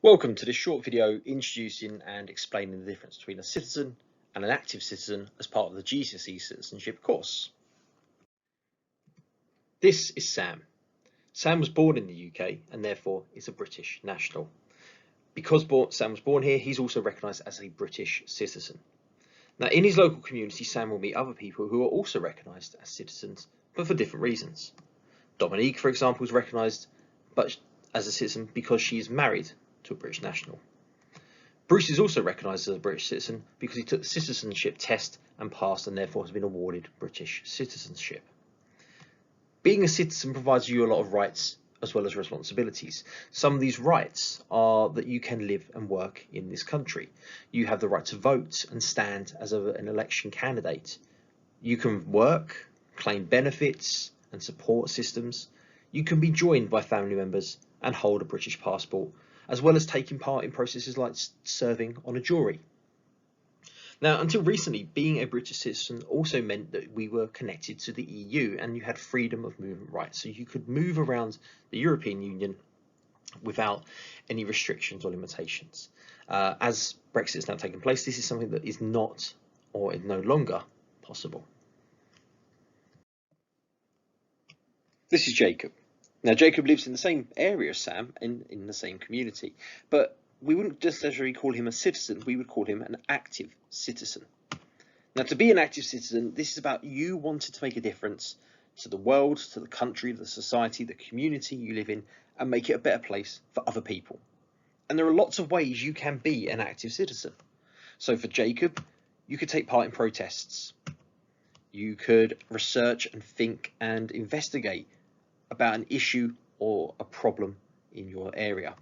Welcome to this short video introducing and explaining the difference between a citizen and an active citizen as part of the GCSE Citizenship course. This is Sam. Sam was born in the UK and therefore is a British national. Because Sam was born here, he's also recognised as a British citizen. Now, in his local community, Sam will meet other people who are also recognised as citizens, but for different reasons. Dominique, for example, is recognised as a citizen because she is married to a British national. Bruce is also recognised as a British citizen because he took the citizenship test and passed, and therefore has been awarded British citizenship. Being a citizen provides you a lot of rights as well as responsibilities. Some of these rights are that you can live and work in this country. You have the right to vote and stand as an election candidate. You can work, claim benefits and support systems. You can be joined by family members and hold a British passport, as well as taking part in processes like serving on a jury. Now, until recently, being a British citizen also meant that we were connected to the EU and you had freedom of movement rights. So you could move around the European Union without any restrictions or limitations. As Brexit is now taking place, this is something that is not, or is no longer, possible. This is Jacob. Now, Jacob lives in the same area as Sam, in the same community, but we wouldn't just necessarily call him a citizen, we would call him an active citizen. Now, to be an active citizen, this is about you wanting to make a difference to the world, to the country, the society, the community you live in, and make it a better place for other people. And there are lots of ways you can be an active citizen. So for Jacob, you could take part in protests. You could research and think and investigate about an issue or a problem in your area.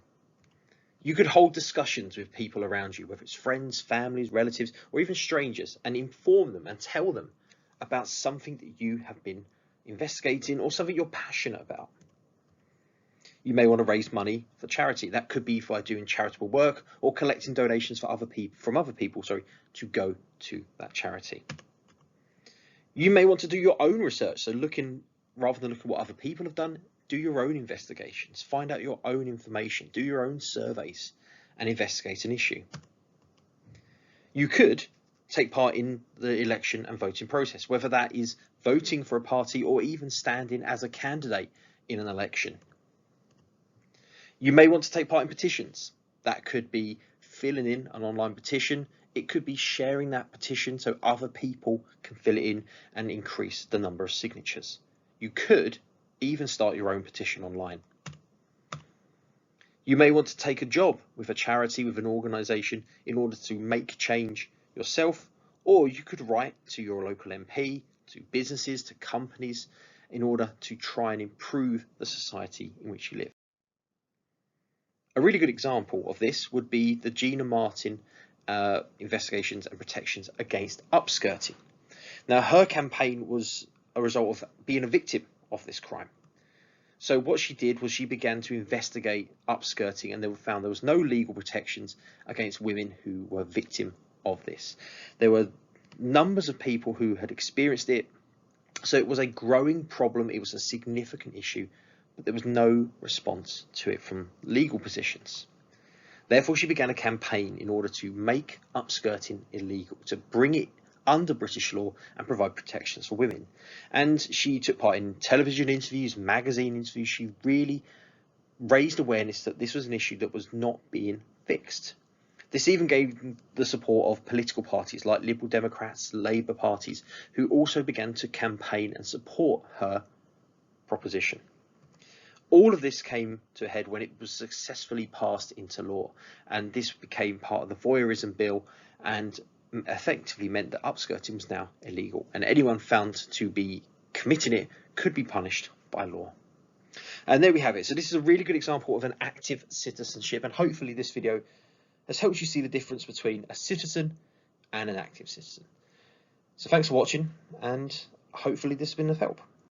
You could hold discussions with people around you, whether it's friends, families, relatives, or even strangers, and inform them and tell them about something that you have been investigating or something you're passionate about. You may want to raise money for charity. That could be by doing charitable work or collecting donations from other people to go to that charity. You may want to do your own research, so rather than look at what other people have done, do your own investigations, find out your own information, do your own surveys and investigate an issue. You could take part in the election and voting process, whether that is voting for a party or even standing as a candidate in an election. You may want to take part in petitions. That could be filling in an online petition. It could be sharing that petition so other people can fill it in and increase the number of signatures. You could even start your own petition online. You may want to take a job with a charity, with an organisation, in order to make change yourself, or you could write to your local MP, to businesses, to companies, in order to try and improve the society in which you live. A really good example of this would be the Gina Martin investigations and protections against upskirting. Now, her campaign was a result of being a victim of this crime. So what she did was she began to investigate upskirting, and they found there was no legal protections against women who were victim of this. There were numbers of people who had experienced it, so it was a growing problem. It was a significant issue, but there was no response to it from legal positions. Therefore, she began a campaign in order to make upskirting illegal, to bring it under British law and provide protections for women. And she took part in television interviews, magazine interviews. She really raised awareness that this was an issue that was not being fixed. This even gave the support of political parties like Liberal Democrats, Labour parties, who also began to campaign and support her proposition. All of this came to a head when it was successfully passed into law, and this became part of the voyeurism bill and effectively meant that upskirting was now illegal, and anyone found to be committing it could be punished by law. And there we have it. So this is a really good example of an active citizenship, and hopefully this video has helped you see the difference between a citizen and an active citizen. So thanks for watching, and hopefully this has been of help.